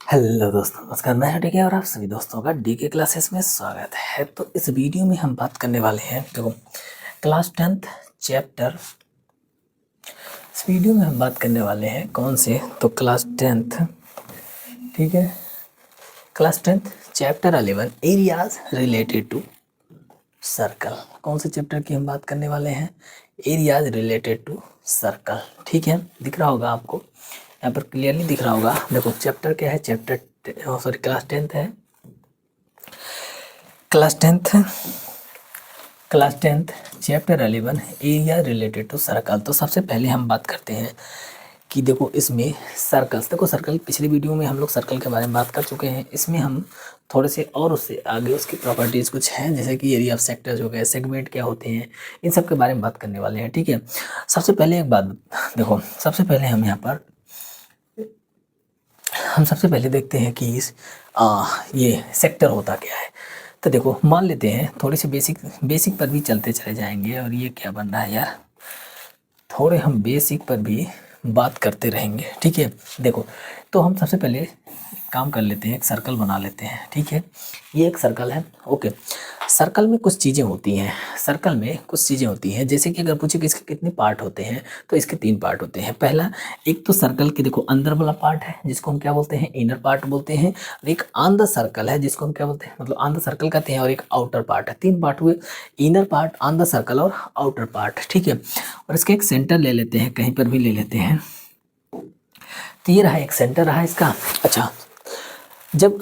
Hello दोस्तों, नमस्कार। मैं हूं डीके और आप सभी दोस्तों का डीके क्लासेस में स्वागत है। तो इस वीडियो में हम बात करने वाले हैं, देखो, क्लास 10th चैप्टर। इस वीडियो में हम बात करने वाले हैं कौन से, तो क्लास 10th, ठीक है, class 10th chapter 11 areas related to circle. कौन से चैप्टर की हम बात करने वाले हैं? Areas related to circle. ठीक है, दिख रहा होगा आपको, यहाँ पर क्लियरली दिख रहा होगा। देखो चैप्टर क्या है, चैप्टर सॉरी क्लास 10th है, class tenth chapter 11 area related to circle. तो सबसे पहले हम बात करते हैं कि देखो इसमें सर्कल्स, देखो सर्कल पिछले वीडियो में हम लोग सर्कल के बारे में बात कर चुके हैं। इसमें हम थोड़े से और उससे आगे उसकी प्रॉपर्टीज़ कुछ हैं, जैसे कि एरिया ऑफ सेक्टर्स हो गए, सेगमेंट क्या होते हैं, इन सब के बारे में बात करने वाले हैं। ठीक है, सबसे पहले एक बात देखो, सबसे पहले हम यहाँ पर सबसे पहले देखते हैं कि ये सेक्टर होता क्या है। तो देखो मान लेते हैं, थोड़ी सी बेसिक पर भी चलते चले जाएंगे। और ये क्या बन रहा है यार, थोड़े हम बेसिक पर भी बात करते रहेंगे। ठीक है, देखो तो हम सबसे पहले काम कर लेते हैं, एक सर्कल बना लेते हैं। ठीक है, ये एक सर्कल है। ओके, सर्कल में कुछ चीज़ें होती हैं, सर्कल में कुछ चीज़ें होती हैं, जैसे कि अगर पूछे कि इसके कितने पार्ट होते हैं, तो इसके 3 पार्ट होते हैं। पहला, एक तो सर्कल के देखो अंदर वाला पार्ट है, जिसको हम क्या बोलते हैं, इनर पार्ट बोलते हैं। और एक ऑन द सर्कल है, जिसको हम क्या बोलते हैं, मतलब ऑन द सर्कल कहते हैं। और एक आउटर पार्ट है। 3 पार्ट हुए, inner part, on the circle और आउटर पार्ट। ठीक है, और इसका एक सेंटर ले लेते हैं, कहीं पर भी ले लेते हैं। तो ये रहा, एक सेंटर रहा इसका। अच्छा, जब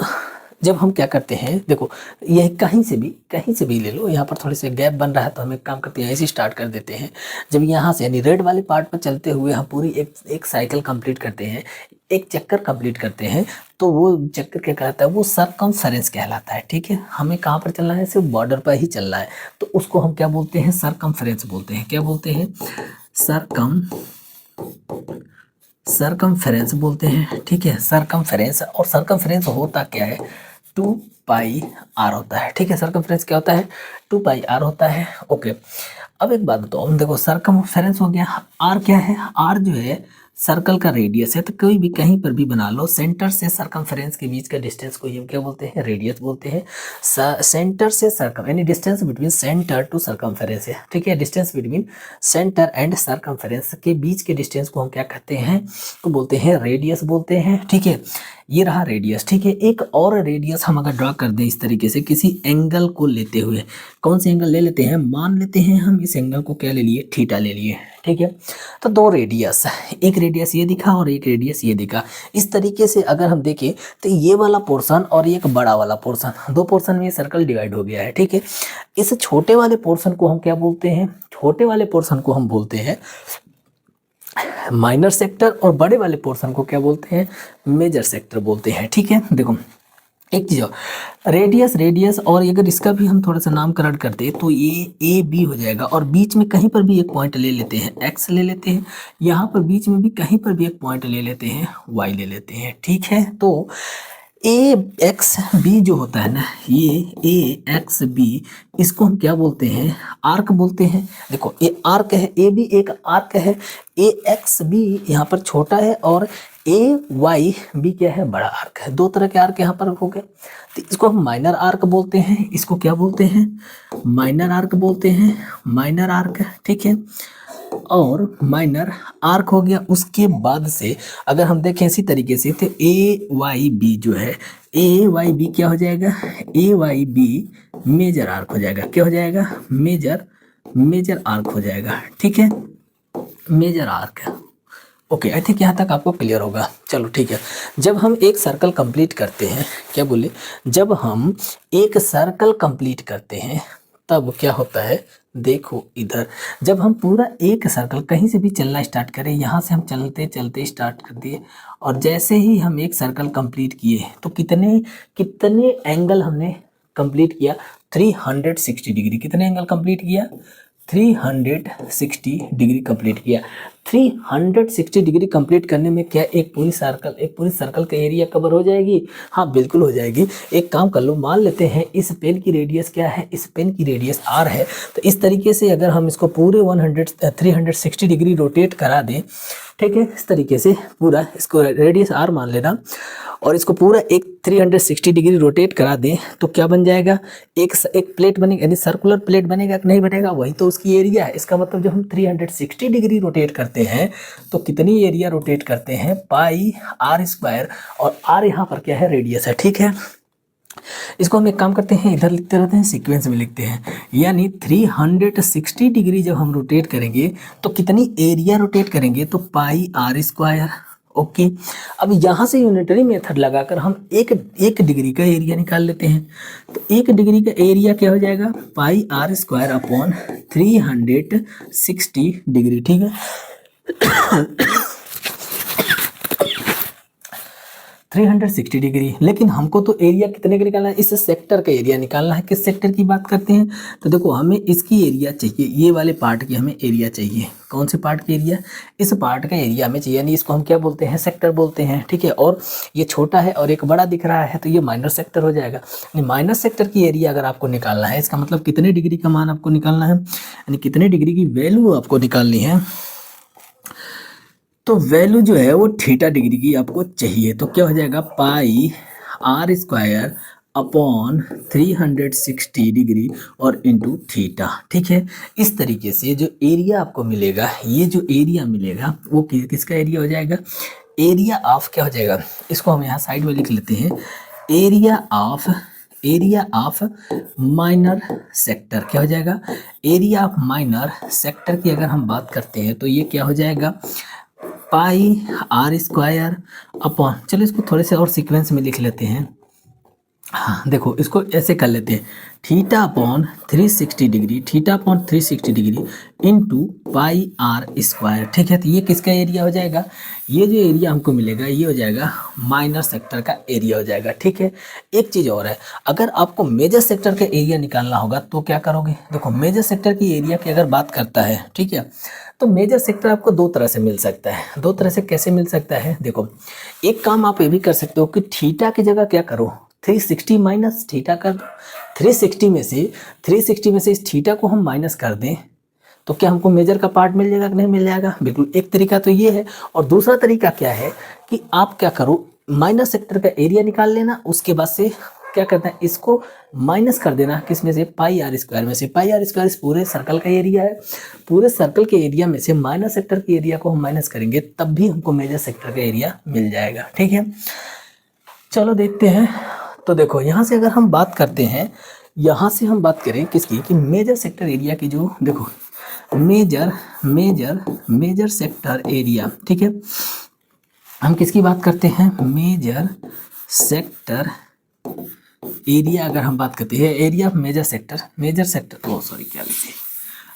जब हम क्या करते हैं, देखो ये कहीं से भी ले लो, यहाँ पर थोड़े से गैप बन रहा है, तो हम एक काम करते हैं, ऐसे स्टार्ट कर देते हैं। जब यहाँ से यानी रेड वाले पार्ट पर चलते हुए हम पूरी एक साइकिल कंप्लीट करते हैं, एक चक्कर कंप्लीट करते हैं, तो वो चक्कर क्या कहलाता है, वो सरकमफेरेंस कहलाता है। ठीक है, हमें कहाँ पर चलना है, सिर्फ बॉर्डर पर ही चलना है, तो उसको हम क्या बोलते हैं, सरकमफेरेंस बोलते हैं। क्या बोलते हैं, सरकमफेरेंस बोलते हैं। ठीक है, सरकमफेरेंस। और सरकमफेरेंस होता क्या है, 2πr होता है। ठीक है, सरकमफेरेंस क्या होता है, 2πr होता है। ओके, अब एक बात बताओ, हम देखो सरकमफेरेंस हो गया, आर क्या है, आर जो है सर्कल का रेडियस है। तो कोई भी कहीं पर भी बना लो, सेंटर से सरकमफेरेंस के बीच का डिस्टेंस को हम क्या बोलते हैं, रेडियस बोलते हैं। सेंटर से सर्कम यानी distance between centre to circumference है। ठीक है, distance between centre and circumference के बीच के डिस्टेंस को हम क्या कहते हैं, तो बोलते हैं रेडियस बोलते हैं। ठीक है, ये रहा रेडियस। ठीक है, एक और रेडियस हम अगर ड्रॉ कर दें इस तरीके से, किसी एंगल को लेते हुए, कौन से एंगल ले लेते हैं, मान लेते हैं हम इस एंगल को क्या ले लिए, थीटा ले लिए। ठीक है, तो 2 रेडियस, एक रेडियस ये दिखा और एक रेडियस ये दिखा। इस तरीके से अगर हम देखें तो ये वाला पोर्शन और एक बड़ा वाला पोर्शन, 2 पोर्शन में ये सर्कल डिवाइड हो गया है। ठीक है, इस छोटे वाले पोर्शन को हम क्या बोलते हैं, छोटे वाले पोर्शन को हम बोलते हैं माइनर सेक्टर, और बड़े वाले पोर्शन को क्या बोलते हैं, मेजर सेक्टर बोलते हैं। ठीक है, देखो एक चीज, रेडियस और अगर इसका भी हम थोड़ा सा नामकरण करते तो ये ए बी हो जाएगा। और बीच में कहीं पर भी एक पॉइंट ले लेते हैं, एक्स ले लेते हैं, यहाँ पर बीच में भी कहीं पर भी एक पॉइंट ले लेते हैं, वाई ले लेते हैं। ठीक है, तो ए एक्स बी जो होता है ना, ये ए एक्स बी, इसको हम क्या बोलते हैं, आर्क बोलते हैं। देखो ये आर्क है, ए बी एक आर्क है, ए एक्स बी यहाँ पर छोटा है, और ए वाई बी क्या है, बड़ा आर्क है। 2 तरह के आर्क यहाँ पर हो गए, तो इसको हम माइनर आर्क बोलते हैं। इसको क्या बोलते हैं, माइनर आर्क बोलते हैं, माइनर आर्क। ठीक है, और माइनर आर्क हो गया। उसके बाद से अगर हम देखें इसी तरीके से, तो ए वाई बी जो है, ए वाई बी क्या हो जाएगा, ए वाई बी मेजर आर्क हो जाएगा। क्या हो जाएगा, मेजर आर्क हो जाएगा। ठीक है, major arc. Okay, I think यहाँ तक आपको क्लियर होगा। चलो ठीक है, जब हम एक सर्कल कंप्लीट करते हैं, क्या बोले, जब हम एक सर्कल कंप्लीट करते हैं तब क्या होता है, देखो इधर, जब हम पूरा एक सर्कल कहीं से भी चलना स्टार्ट करें, यहाँ से हम चलते चलते स्टार्ट कर दिए, और जैसे ही हम एक सर्कल कंप्लीट किए तो कितने एंगल हमने कंप्लीट किया, 360 डिग्री। कितने एंगल कंप्लीट किया, 360 डिग्री कंप्लीट किया। 360 डिग्री कंप्लीट करने में क्या एक पूरी सर्कल का एरिया कवर हो जाएगी? हाँ बिल्कुल हो जाएगी। एक काम कर लो, मान लेते हैं इस पेन की रेडियस क्या है, इस पेन की रेडियस r है। तो इस तरीके से अगर हम इसको पूरे 360 डिग्री रोटेट करा दें, ठीक है, इस तरीके से पूरा इसको रेडियस r मान लेना, और इसको पूरा एक 360 डिग्री रोटेट करा दें तो क्या बन जाएगा, एक प्लेट बनेगा, यानी सर्कुलर प्लेट बनेगा कि नहीं बनेगा, वही तो उसकी एरिया है। इसका मतलब जब हम 360 डिग्री रोटेट करते हैं तो कितनी एरिया रोटेट करते हैं, पाई आर स्क्वायर, और आर यहाँ पर क्या है, रेडियस है। ठीक है, इसको हम एक काम करते हैं, इधर लिखते रहते हैं, सीक्वेंस में लिखते हैं, यानी 360 डिग्री जब हम रोटेट करेंगे तो कितनी एरिया रोटेट करेंगे, तो पाई आर स्क्वायर। ओके, अब यहाँ से यूनिटरी मेथड लगाकर हम एक डिग्री का एरिया निकाल लेते हैं। तो एक डिग्री का एरिया क्या हो जाएगा, पाई आर स्क्वायर अपॉन 360 डिग्री। ठीक है, 360 डिग्री। लेकिन हमको तो एरिया कितने का निकालना है, इस सेक्टर का एरिया निकालना है। किस सेक्टर की बात करते हैं, तो देखो हमें इसकी एरिया चाहिए, ये वाले पार्ट की हमें एरिया चाहिए। कौन से पार्ट की एरिया, इस पार्ट का एरिया हमें चाहिए, यानी इसको हम क्या बोलते हैं, सेक्टर बोलते हैं। ठीक है, और ये छोटा है और एक बड़ा दिख रहा है तो ये माइनर सेक्टर हो जाएगा। माइनर सेक्टर की एरिया अगर आपको निकालना है, इसका मतलब कितने डिग्री का मान आपको निकालना है, यानी कितने डिग्री की वैल्यू आपको निकालनी है। तो वैल्यू जो है वो थीटा डिग्री की आपको चाहिए। तो क्या हो जाएगा, पाई आर स्क्वायर अपॉन 360 डिग्री और इंटू थीटा। ठीक है, इस तरीके से जो एरिया आपको मिलेगा, ये जो एरिया मिलेगा वो किसका एरिया हो जाएगा, एरिया ऑफ क्या हो जाएगा, इसको हम यहाँ साइड में लिख लेते हैं, एरिया ऑफ माइनर सेक्टर। क्या हो जाएगा, एरिया ऑफ माइनर सेक्टर की अगर हम बात करते हैं तो ये क्या हो जाएगा, पाई आर स्क्वायर अपॉन, चलो इसको थोड़े से और सीक्वेंस में लिख लेते हैं। हाँ देखो, इसको ऐसे कर लेते हैं, theta upon 360 degree, theta upon 360 degree into pi r square. ठीक है, तो ये किसका एरिया हो जाएगा, ये जो एरिया हमको मिलेगा ये हो जाएगा माइनर सेक्टर का एरिया हो जाएगा। ठीक है, एक चीज़ और है, अगर आपको मेजर सेक्टर का एरिया निकालना होगा तो क्या करोगे, देखो मेजर सेक्टर की एरिया की अगर बात करता है, ठीक है, तो मेजर सेक्टर आपको दो तरह से मिल सकता है। दो तरह से कैसे मिल सकता है, देखो एक काम आप ये भी कर सकते हो कि थीटा की जगह क्या करो, 360 माइनस थीटा कर दो। 360 में से इस थीटा को हम माइनस कर दें तो क्या हमको मेजर का पार्ट मिल जाएगा कि नहीं मिल जाएगा, बिल्कुल। एक तरीका तो ये है, और दूसरा तरीका क्या है कि आप क्या करो, माइनस सेक्टर का एरिया निकाल लेना, उसके बाद से क्या करना है, इसको माइनस कर देना, किस में से, पाई आर स्क्वायर में से। पाई आर स्क्वायर इस पूरे सर्कल का एरिया है, पूरे सर्कल के एरिया में से माइनस सेक्टर के एरिया को हम माइनस करेंगे तब भी हमको मेजर सेक्टर का एरिया मिल जाएगा। ठीक है, चलो देखते हैं। तो देखो यहाँ से अगर हम बात करते हैं, यहाँ से हम बात करें किसकी, कि मेजर सेक्टर एरिया की, जो देखो मेजर सेक्टर एरिया। ठीक है, हम किसकी बात करते हैं, मेजर सेक्टर एरिया। अगर हम बात करते हैं एरिया ऑफ मेजर सेक्टर क्या लिखते हैं,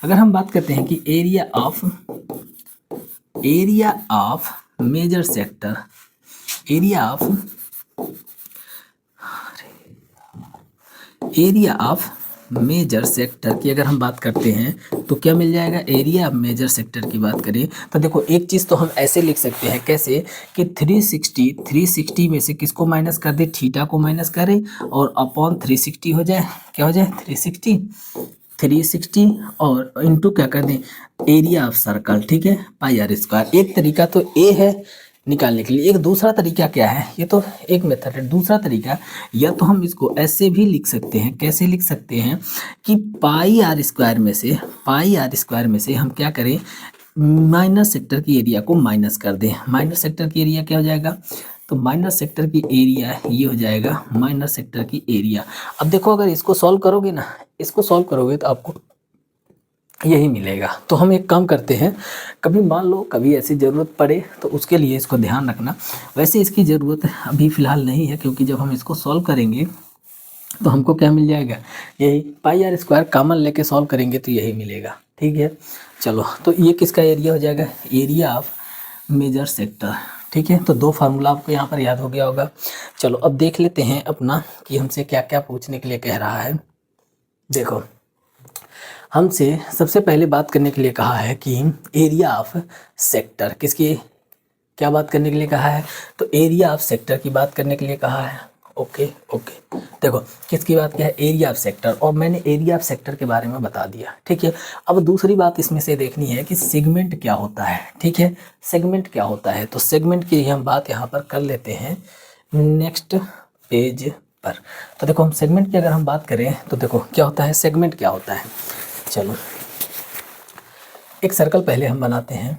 अगर हम बात करते हैं कि area of major sector, area of major sector की अगर हम बात करते हैं तो क्या मिल जाएगा, एरिया ऑफ मेजर सेक्टर की बात करें तो देखो एक चीज़ तो हम ऐसे लिख सकते हैं, कैसे कि 360 में से किसको माइनस कर दे, थीटा को माइनस करें और अपॉन 360 हो जाए, क्या हो जाए, 360 और इंटू क्या कर दें, एरिया ऑफ सर्कल। ठीक है, पाई आर स्क्वायर। एक तरीका तो ए है निकालने के लिए, एक दूसरा तरीका क्या है, ये तो एक मेथड है। दूसरा तरीका, या तो हम इसको ऐसे भी लिख सकते हैं, कैसे लिख सकते हैं कि पाई आर स्क्वायर में से हम क्या करें, माइनर सेक्टर की एरिया को माइनस कर दें। माइनर सेक्टर की एरिया क्या हो जाएगा, तो माइनर सेक्टर की एरिया ये हो जाएगा माइनर सेक्टर की एरिया। अब देखो अगर इसको सॉल्व करोगे ना, तो आपको यही मिलेगा। तो हम एक काम करते हैं, कभी मान लो कभी ऐसी ज़रूरत पड़े तो उसके लिए इसको ध्यान रखना। वैसे इसकी ज़रूरत अभी फ़िलहाल नहीं है, क्योंकि जब हम इसको सॉल्व करेंगे तो हमको क्या मिल जाएगा, यही पाई आर स्क्वायर कॉमन लेके सॉल्व करेंगे तो यही मिलेगा। ठीक है, चलो तो ये किसका एरिया हो जाएगा, एरिया ऑफ मेजर सेक्टर। ठीक है, तो दो फार्मूला आपको यहाँ पर याद हो गया होगा। चलो अब देख लेते हैं अपना कि हमसे क्या क्या पूछने के लिए कह रहा है। देखो हमसे सबसे पहले बात करने के लिए कहा है कि एरिया ऑफ सेक्टर, किसकी क्या बात करने के लिए कहा है, तो एरिया ऑफ सेक्टर की बात करने के लिए कहा है। ओके देखो किसकी बात क्या है, एरिया ऑफ सेक्टर, और मैंने एरिया ऑफ सेक्टर के बारे में बता दिया। ठीक है, अब दूसरी बात इसमें से देखनी है कि सेगमेंट क्या होता है। ठीक है, सेगमेंट क्या होता है, तो सेगमेंट की हम बात यहाँ पर कर लेते हैं। नेक्स्ट पेज पर। तो देखो हम सेगमेंट की अगर हम बात करें तो देखो क्या होता है, सेगमेंट क्या होता है। चलो एक सर्कल पहले हम बनाते हैं,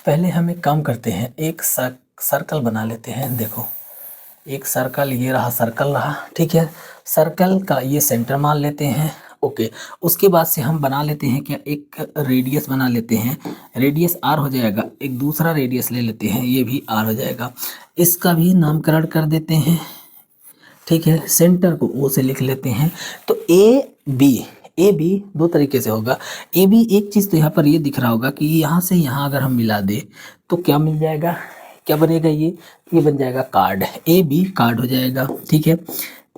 पहले हम एक काम करते हैं, एक सर्कल बना लेते हैं। देखो एक सर्कल, ये रहा सर्कल रहा, ठीक है। सर्कल का ये सेंटर मान लेते हैं, ओके। उसके बाद से हम बना लेते हैं क्या, एक रेडियस बना लेते हैं, रेडियस आर हो जाएगा। एक दूसरा रेडियस ले लेते हैं, ये भी आर हो जाएगा। इसका भी नामकरण कर देते हैं, ठीक है। सेंटर को ओ से लिख लेते हैं। तो ए बी दो तरीके से होगा। ए बी एक चीज़ तो यहाँ पर ये दिख रहा होगा कि यहाँ से यहाँ अगर हम मिला दे तो क्या मिल जाएगा, क्या बनेगा, ये बन जाएगा कार्ड। ए बी कार्ड हो जाएगा, ठीक है।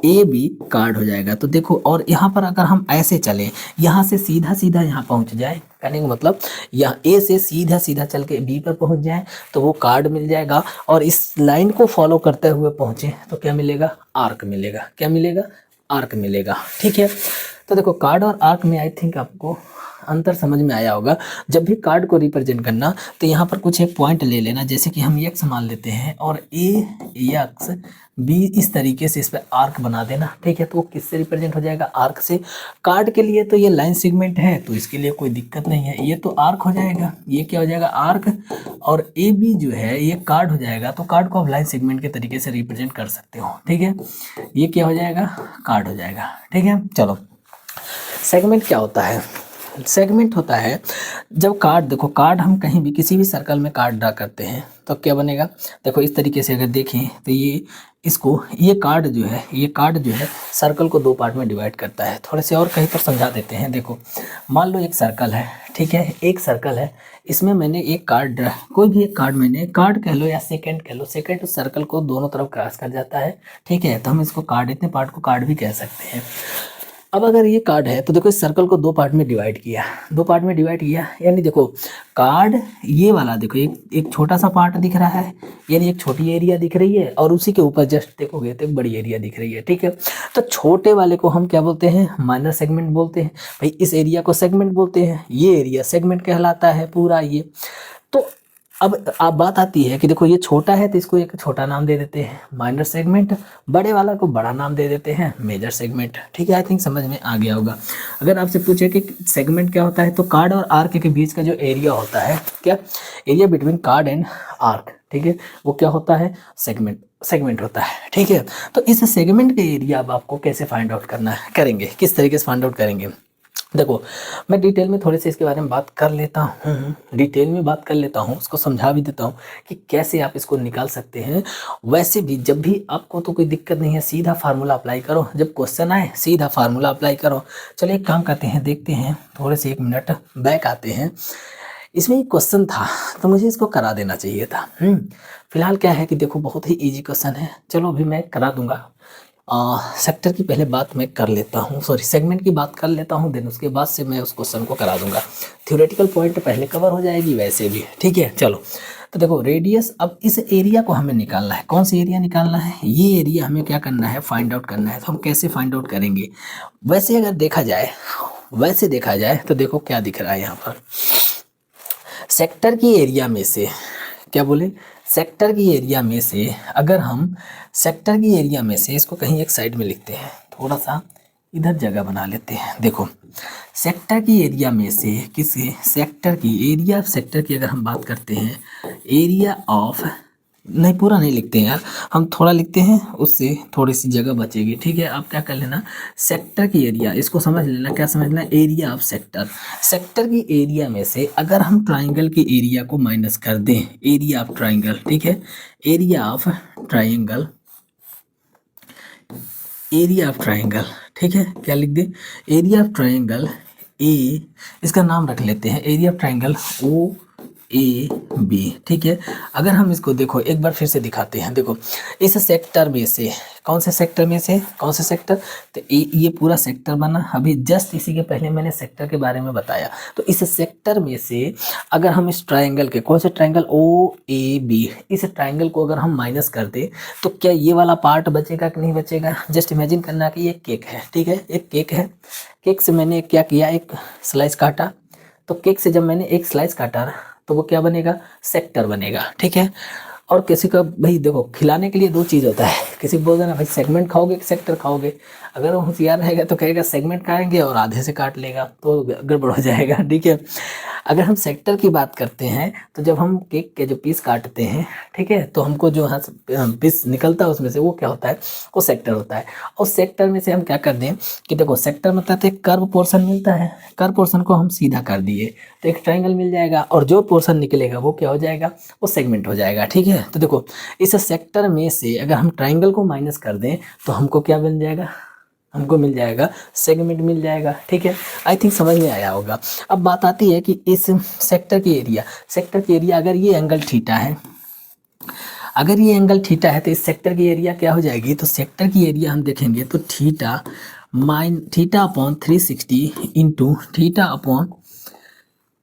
ए बी कार्ड हो जाएगा। तो देखो, और यहाँ पर अगर हम ऐसे चलें, यहाँ से सीधा सीधा यहाँ पहुँच जाए, कहने का मतलब यहाँ ए से सीधा सीधा चल के बी पर पहुँच जाए तो वो कार्ड मिल जाएगा। और इस लाइन को फॉलो करते हुए पहुँचे तो क्या मिलेगा, आर्क मिलेगा। क्या मिलेगा, आर्क मिलेगा, ठीक है। तो देखो कार्ड और आर्क में आई थिंक आपको अंतर समझ में आया होगा। जब भी कार्ड को रिप्रेजेंट करना तो यहाँ पर कुछ एक पॉइंट ले लेना, जैसे कि हम एक्स मान लेते हैं और ए एक्स बी, इस तरीके से इस पर आर्क बना देना, ठीक है। तो वो किससे रिप्रेजेंट हो जाएगा, आर्क से। कार्ड के लिए तो ये लाइन सेगमेंट है तो इसके लिए कोई दिक्कत नहीं है, ये तो आर्क हो जाएगा, ये क्या हो जाएगा, आर्क। और ए बी जो है ये कार्ड हो जाएगा, तो कार्ड को आप लाइन सेगमेंट के तरीके से रिप्रेजेंट कर सकते हो, ठीक है। ये क्या हो जाएगा, कार्ड हो जाएगा, ठीक है। चलो सेगमेंट क्या होता है, सेगमेंट होता है जब कार्ड, देखो कार्ड हम कहीं भी किसी भी सर्कल में कार्ड ड्रा करते हैं तो क्या बनेगा, देखो इस तरीके से अगर देखें तो ये कार्ड जो है, ये कार्ड जो है सर्कल को दो पार्ट में डिवाइड करता है। थोड़े से और कहीं पर समझा देते हैं। देखो मान लो एक सर्कल है, ठीक है, एक सर्कल है, इसमें मैंने एक कार्ड, कोई भी एक कार्ड, मैंने कार्ड कह लो या सेकंड कह लो, सेकंड उस सर्कल को दोनों तरफ क्रॉस कर जाता है, ठीक है। तो हम इसको कार्ड, इतने पार्ट को कार्ड भी कह सकते हैं। अब अगर ये कार्ड है तो देखो इस सर्कल को दो पार्ट में डिवाइड किया, दो पार्ट में डिवाइड किया, यानी देखो कार्ड ये वाला, देखो एक छोटा सा पार्ट दिख रहा है, यानी एक छोटी एरिया दिख रही है, और उसी के ऊपर जस्ट देखोगे तो एक बड़ी एरिया दिख रही है, ठीक है। तो छोटे वाले को हम क्या बोलते हैं, माइनर सेगमेंट बोलते हैं। भाई इस एरिया को सेगमेंट बोलते हैं, ये एरिया सेगमेंट कहलाता है पूरा ये। तो अब आप बात आती है कि देखो ये छोटा है तो इसको एक छोटा नाम दे देते हैं माइनर सेगमेंट, बड़े वाला को बड़ा नाम दे देते हैं मेजर सेगमेंट, ठीक है। आई थिंक समझ में आ गया होगा। अगर आपसे पूछे कि सेगमेंट क्या होता है तो कार्ड और आर्क के बीच का जो एरिया होता है, क्या area between card and arc, ठीक है, वो क्या होता है, सेगमेंट होता है, ठीक है। तो इस सेगमेंट के एरिया अब आपको कैसे फाइंड आउट करना है, करेंगे किस तरीके से फाइंड आउट करेंगे। देखो मैं डिटेल में थोड़े से इसके बारे में बात कर लेता हूँ, डिटेल में बात कर लेता हूँ, उसको समझा भी देता हूँ कि कैसे आप इसको निकाल सकते हैं। वैसे भी जब भी आपको तो कोई दिक्कत नहीं है, सीधा फार्मूला अप्लाई करो, जब क्वेश्चन आए सीधा फार्मूला अप्लाई करो। चलिए एक काम करते हैं, देखते हैं, थोड़े से 1 मिनट बैक आते हैं। इसमें एक क्वेश्चन था तो मुझे इसको करा देना चाहिए था। फिलहाल क्या है कि देखो बहुत ही ईजी क्वेश्चन है, चलो अभी मैं करा दूंगा। सेक्टर की पहले बात मैं कर लेता हूँ, सॉरी सेगमेंट की बात कर लेता हूँ, देन उसके बाद से मैं उस क्वेश्चन को करा दूंगा। थ्योरेटिकल पॉइंट पहले कवर हो जाएगी वैसे भी, ठीक है। चलो तो देखो रेडियस, अब इस एरिया को हमें निकालना है, कौन सी एरिया निकालना है, ये एरिया हमें क्या करना है, फाइंड आउट करना है। तो हम कैसे फाइंड आउट करेंगे, वैसे अगर देखा जाए तो देखो क्या दिख रहा है यहाँ पर, सेक्टर की एरिया में से, क्या बोले, सेक्टर की एरिया में से, अगर हम सेक्टर की एरिया में से इसको कहीं एक साइड में लिखते हैं, थोड़ा सा इधर जगह बना लेते हैं। देखो सेक्टर की एरिया में से, किसी सेक्टर की एरिया ऑफ सेक्टर की अगर हम बात करते हैं, एरिया ऑफ, नहीं पूरा नहीं लिखते हैं यार, हम थोड़ा लिखते हैं, उससे थोड़ी सी जगह बचेगी, ठीक है। आप क्या कर लेना, सेक्टर की एरिया, इसको समझ लेना, क्या समझ लेना, एरिया ऑफ सेक्टर। सेक्टर की एरिया में से अगर हम ट्राइंगल की एरिया को माइनस कर दें, एरिया ऑफ ट्राइंगल, ठीक है, area of triangle, area of triangle, ठीक है, क्या लिख दें, एरिया ऑफ ट्राइंगल ए, इसका नाम रख लेते हैं area of triangle O A B, ठीक है। अगर हम इसको देखो एक बार फिर से दिखाते हैं, देखो इस सेक्टर में से, कौन से सेक्टर में से, कौन से सेक्टर, तो ये पूरा सेक्टर बना। अभी जस्ट इसी के पहले मैंने सेक्टर के बारे में बताया। तो इस सेक्टर में से अगर हम इस ट्राइंगल के, कौन से ट्राइंगल, ओ ए बी, इस ट्राइंगल को अगर हम माइनस कर दे तो क्या ये वाला पार्ट बचेगा कि नहीं बचेगा। जस्ट इमेजिन करना कि ये केक है, ठीक है, एक केक है, केक से मैंने क्या किया, एक स्लाइस काटा, तो केक से जब मैंने एक स्लाइस काटा तो वो क्या बनेगा, सेक्टर बनेगा, ठीक है। और किसी का भाई देखो खिलाने के लिए दो चीज़ होता है, किसी को बोल देना भाई सेगमेंट खाओगे कि सेक्टर खाओगे, अगर वो होशियार रहेगा तो कहेगा सेगमेंट खाएंगे और आधे से काट लेगा, तो गड़बड़ हो जाएगा। ठीक है, अगर हम सेक्टर की बात करते हैं तो जब हम केक के जो पीस काटते हैं, ठीक है, तो हमको जो यहाँ पीस निकलता है उसमें से वो क्या होता है, वो सेक्टर होता है। और सेक्टर में से हम क्या कर दें कि देखो सेक्टर मतलब एक कर्व पोर्शन मिलता है, कर्व पोर्शन को हम सीधा कर दिए तो एक ट्राइंगल मिल जाएगा, और जो पोर्शन निकलेगा वो क्या हो जाएगा, वो सेगमेंट हो जाएगा। ठीक है, तो देखो इस सेक्टर में से अगर हम ट्राइंगल को माइनस कर दें तो हमको क्या मिल जाएगा, हमको मिल जाएगा सेगमेंट मिल जाएगा। ठीक है, आई थिंक समझ में आया होगा। अब बात आती है कि इस सेक्टर की एरिया अगर ये एंगल थीटा है, अगर ये एंगल थीटा है तो इस सेक्टर की एरिया क्या हो जाएगी, तो सेक्टर की एरिया हम देखेंगे तो theta upon 360 into theta upon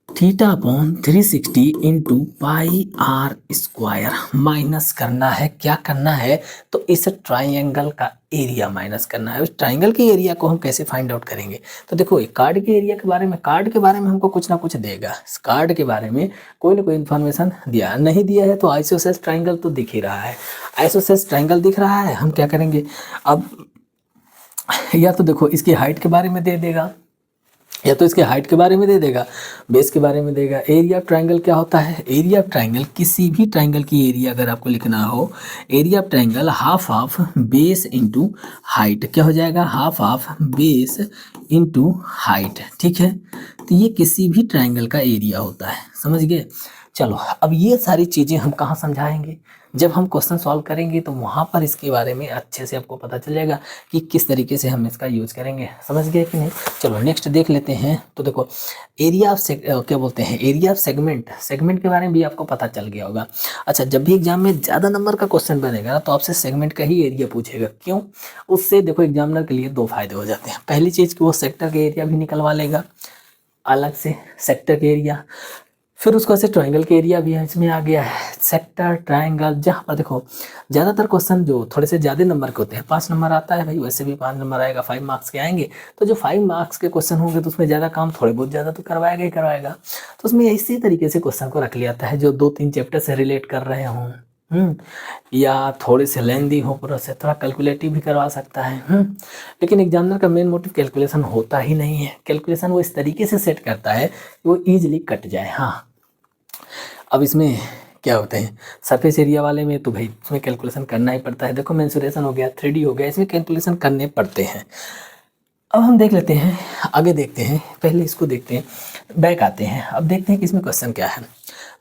360 into pi r square minus करना है, क्या करना है, तो इस ट्राइंगल का एरिया माइनस करना है। उस ट्राइंगल के एरिया को हम कैसे फाइंड आउट करेंगे, तो देखो कार्ड के एरिया के बारे में, कार्ड के बारे में हमको कुछ ना कुछ देगा, इस कार्ड के बारे में कोई ना कोई इन्फॉर्मेशन दिया, नहीं दिया है तो आइसोसेलेस ट्राइंगल तो दिख ही रहा है, आइसोसेलेस ट्राइंगल दिख रहा है, हम क्या करेंगे अब, या तो देखो इसकी हाइट के बारे में दे देगा, या तो इसके हाइट के बारे में दे देगा, बेस के बारे में देगा। एरिया ऑफ ट्राइंगल क्या होता है, एरिया ऑफ ट्राइंगल किसी भी ट्राइंगल की एरिया अगर आपको लिखना हो, area of triangle half of base into height, क्या हो जाएगा, half of base into height. ठीक है, तो ये किसी भी ट्राइंगल का एरिया होता है, समझ गए। चलो अब ये सारी चीज़ें हम कहाँ समझाएंगे, जब हम क्वेश्चन सॉल्व करेंगे तो वहाँ पर इसके बारे में अच्छे से आपको पता चल जाएगा कि किस तरीके से हम इसका यूज़ करेंगे, समझ गए कि नहीं। चलो नेक्स्ट देख लेते हैं। तो देखो एरिया ऑफ क्या बोलते हैं, एरिया ऑफ सेगमेंट के बारे में भी आपको पता चल गया होगा। अच्छा, जब भी एग्जाम में ज़्यादा नंबर का क्वेश्चन बनेगा ना तो आपसे सेगमेंट का ही एरिया पूछेगा, क्यों, उससे देखो एग्जामिनर के लिए दो फायदे हो जाते हैं। पहली चीज़ कि वो सेक्टर के एरिया भी निकलवा लेगा अलग से, सेक्टर के एरिया, फिर उसको ऐसे ट्राइंगल के एरिया भी है, इसमें आ गया है सेक्टर ट्राइंगल। जहाँ पर देखो ज़्यादातर क्वेश्चन जो थोड़े से ज़्यादा नंबर के होते हैं, 5 नंबर आता है भाई, वैसे भी 5 नंबर आएगा, 5 मार्क्स के आएंगे, तो जो 5 मार्क्स के क्वेश्चन होंगे तो उसमें ज़्यादा काम थोड़े बहुत ज़्यादा तो करवाएगा ही करवाएगा। तो उसमें इसी तरीके से क्वेश्चन को रख लिया है जो 2-3 चैप्टर से रिलेट कर रहे हों, या थोड़े से लेंदी हो, पूरा से थोड़ा कैलकुलेटिव भी करवा सकता है। लेकिन एग्जामिनर का मेन मोटिव कैलकुलेशन होता ही नहीं है, कैलकुलेशन वो इस तरीके से सेट करता है कि वो ईजिली कट जाए। हाँ, अब इसमें क्या होते हैं सरफेस एरिया वाले में तो भाई इसमें कैलकुलेशन करना ही पड़ता है। देखो मेंसुरेशन हो गया, 3D हो गया, इसमें कैलकुलेशन करने पड़ते हैं। अब हम देख लेते हैं, आगे देखते हैं, पहले इसको देखते हैं, बैक आते हैं, अब देखते हैं कि इसमें क्वेश्चन क्या है।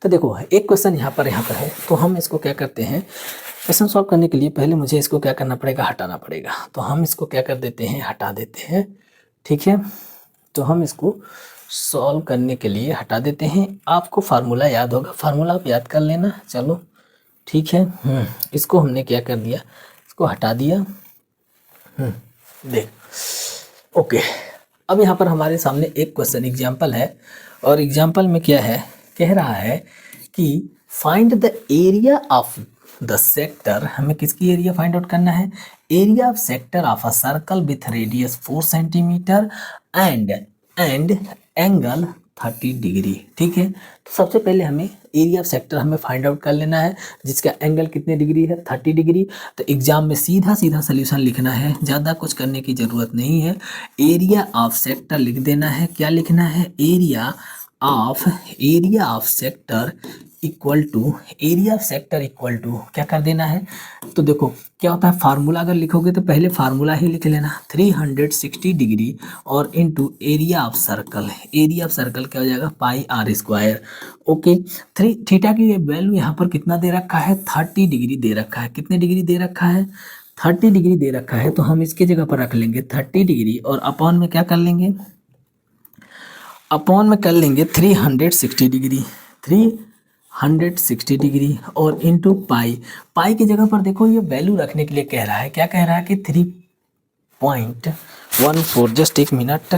तो देखो एक क्वेश्चन यहाँ पर है, तो हम इसको क्या करते हैं, क्वेश्चन सॉल्व करने के लिए पहले मुझे इसको क्या करना पड़ेगा, हटाना पड़ेगा। तो हम इसको क्या कर देते हैं, हटा देते हैं। ठीक है, तो हम इसको सॉल्व करने के लिए हटा देते हैं। आपको फार्मूला याद होगा, फार्मूला आप याद कर लेना। चलो ठीक है, इसको हमने क्या कर दिया, इसको हटा दिया। देख ओके, अब यहाँ पर हमारे सामने एक क्वेश्चन एग्जाम्पल है, और एग्जाम्पल में क्या है, कह रहा है कि find the area of the sector, हमें किसकी एरिया फाइंड आउट करना है, area of sector of a circle with radius 4 centimetre and angle 30 degree. ठीक है, तो सबसे पहले हमें एरिया ऑफ सेक्टर हमें फाइंड आउट कर लेना है, जिसका एंगल कितने डिग्री है, 30 डिग्री। तो एग्जाम में सीधा सीधा सोल्यूशन लिखना है, ज़्यादा कुछ करने की ज़रूरत नहीं है। एरिया ऑफ सेक्टर लिख देना है, क्या लिखना है, area of sector equal to क्या कर देना है। तो देखो क्या होता है, फार्मूला अगर लिखोगे तो पहले फार्मूला ही लिख लेना, 360 डिग्री और इनटू एरिया ऑफ सर्कल क्या हो जाएगा, पाई आर स्क्वायर। ओके, थीटा की वैल्यू यहाँ पर कितना दे रखा है, 30 डिग्री दे रखा है। कितने डिग्री दे रखा है, 30 डिग्री दे रखा है। तो हम इसके जगह पर रख लेंगे 30 डिग्री और अपॉन में क्या कर लेंगे, अपॉन में कर लेंगे 360 डिग्री और इनटू पाई की जगह पर देखो ये वैल्यू रखने के लिए कह रहा है, क्या कह रहा है कि 3.14, जस्ट एक मिनट,